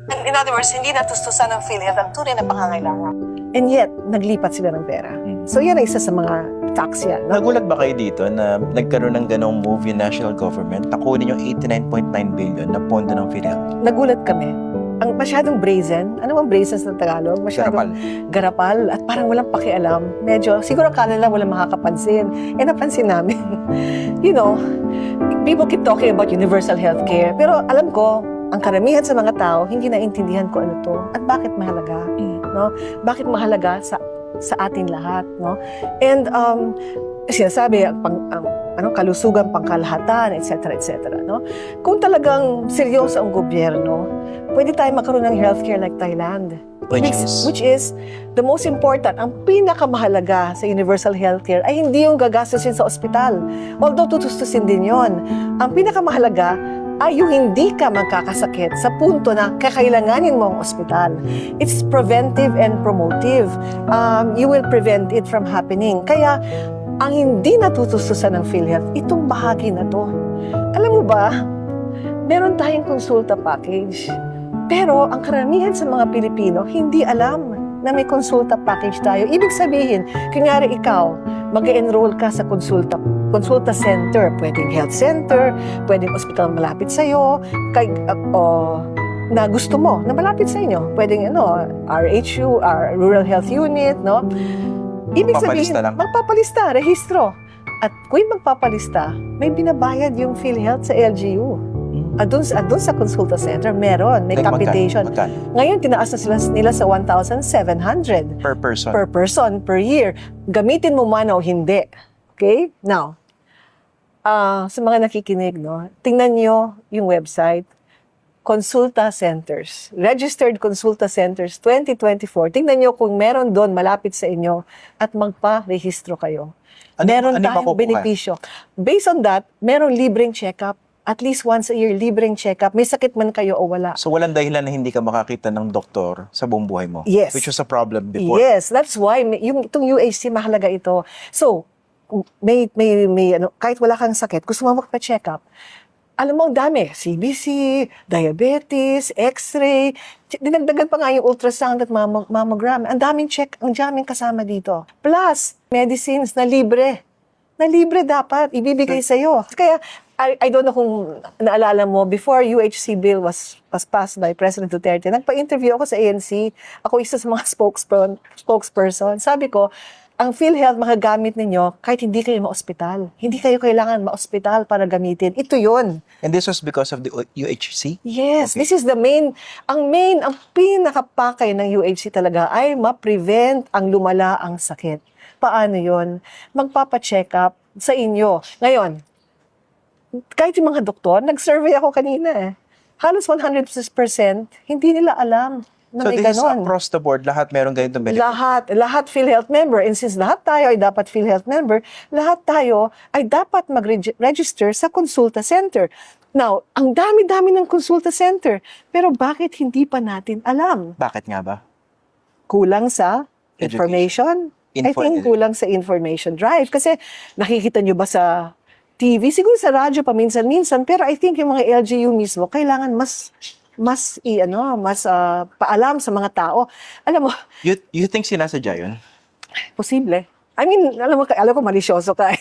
In other words, hindi natustusan ng PhilHealth ang tunay na pangangailangan. And yet, naglipat sila ng pera. So yan ay isa sa mga facts yan. No? Nagulat ba kayo dito na nagkaroon ng ganong move yung national government na kunin yung 89.9 billion na pondo ng PhilHealth? Nagulat kami. Ang masyadong brazen, ano bang brazen sa Tagalog? Masyadong garapal at parang walang pakialam. Medyo, siguro akala nila walang makakapansin. Eh, napansin namin. You know, people keep talking about universal healthcare. Pero alam ko, ang karamihan sa mga tao, hindi naintindihan ko ano to at bakit mahalaga. No? Bakit mahalaga sa ating lahat. No? And sinasabi, kalusugan, pangkalahatan, etc. etc. No? Kung talagang seryoso ang gobyerno, pwede tayo magkaroon ng healthcare like Thailand. Which is the most important, ang pinakamahalaga sa universal healthcare ay hindi yung gagastusin sa ospital. Although tutustusin din yon. Ang pinakamahalaga ay yung hindi ka magkakasakit sa punto na kakailanganin mo ang ospital. It's preventive and promotive. You will prevent it from happening. Kaya, ang hindi natutustusan ng PhilHealth, itong bahagi na to. Alam mo ba, meron tayong konsulta package. Pero ang karamihan sa mga Pilipino, hindi alam na may konsulta package tayo. Ibig sabihin, kunyari ikaw, mag-enroll ka sa konsulta center. Pwedeng health center, pwedeng ospital malapit sa'yo, na gusto mo, na malapit sa inyo. Pwedeng RHU, Rural Health Unit, no? Ibig sabihin, magpapalista, rehistro. At kung magpapalista, may binabayad yung PhilHealth sa LGU. Doon sa consulta center, may capitation. Magkano? Ngayon, tinaas na nila sa 1,700 Per person? Per person, per year. Gamitin mo man o hindi. Okay? Now, sa mga nakikinig, no, tingnan nyo yung website, Consulta Centers. Registered Consulta Centers 2024. Tingnan nyo kung meron doon malapit sa inyo at magpa-rehistro kayo. Meron tayong benepisyo. Based on that, meron libreng check-up. At least once a year, libreng check-up. May sakit man kayo o wala. So walang dahilan na hindi ka makakita ng doktor sa buong buhay mo? Yes. Which was a problem before? Yes, that's why itong UHC mahalaga ito. So, kahit wala kang sakit, gusto mo magpa-check-up, alam mo, ang dami. CBC, diabetes, x-ray, dinagdagan pa nga yung ultrasound at mammogram. Ang daming kasama dito. Plus, medicines na libre. Na libre dapat, ibibigay sa'yo. Kaya, I don't know kung naalala mo, before UHC bill was passed by President Duterte, nagpa-interview ako sa ANC. Ako isa sa mga spokesperson. Sabi ko, ang PhilHealth magagamit ninyo kahit hindi kayo ma-ospital. Hindi kayo kailangan ma-ospital para gamitin. Ito yun. And this was because of the UHC? Yes. Okay. This is ang pinakapakay ng UHC talaga ay ma-prevent ang lumala ang sakit. Paano yun? Magpapacheck up sa inyo. Ngayon, kahit yung mga doktor, nag-survey ako kanina halos 100% hindi nila alam na so may this ganon. Is across the board, lahat meron ganitong benefit? Lahat PhilHealth member. And since lahat tayo ay dapat PhilHealth member, lahat tayo ay dapat mag-register sa consulta center. Now, ang dami-dami ng consulta center. Pero bakit hindi pa natin alam? Bakit nga ba? Kulang sa information? I think kulang sa information drive. Kasi nakikita nyo ba sa TV, siguro sa radyo paminsan-minsan, pero I think yung mga LGU mismo, kailangan mas paalam sa mga tao. Alam mo, You think sinasadya yun? posible. I mean, alam ko malisyoso ka.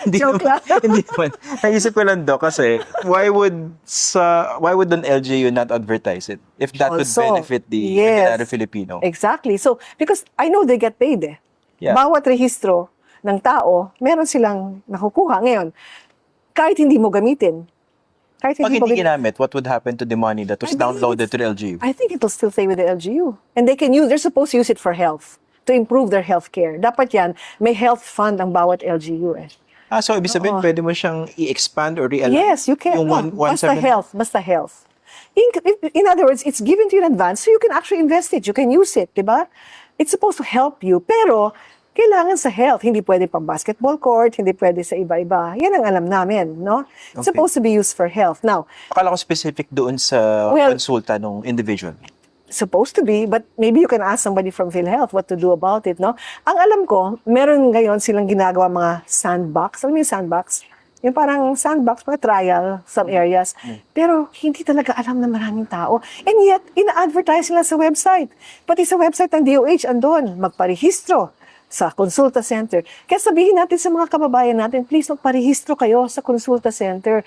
Joke lang. Hindi naman. Naisip ko lang do kasi why would an LGU not advertise it if that would benefit the ordinary Filipino? Exactly. So, because I know they get paid Yeah. Bawat rehistro ng tao, meron silang nakukuha. Ngayon, kahit hindi mo gamitin, Pag hindi ginamit, what would happen to the money that was downloaded to the LGU? I think it'll still stay with the LGU. And they're supposed to use it for health, to improve their health care. Dapat yan, may health fund ang bawat LGU So ibig sabihin, pwede mo siyang i-expand or realign? Yes, you can. Yung Basta health. In other words, it's given to you in advance so you can actually invest it. You can use it, di ba? It's supposed to help you. Pero, kailangan sa health. Hindi pwede pang basketball court, hindi pwede sa iba-iba. Yan ang alam namin, no? It's supposed to be used for health. Now, akala ko specific doon sa konsulta ng individual. Supposed to be, but maybe you can ask somebody from PhilHealth what to do about it, no? Ang alam ko, meron ngayon silang ginagawa mga sandbox. Alam mo yung sandbox? Yung parang sandbox, mga trial, some areas. Pero hindi talaga alam ng maraming tao. And yet, ina-advertise nila sa website. Pati sa website ng DOH, andun, magparehistro sa consulta center. Kaya sabihin natin sa mga kababayan natin, please magparehistro kayo sa consulta center.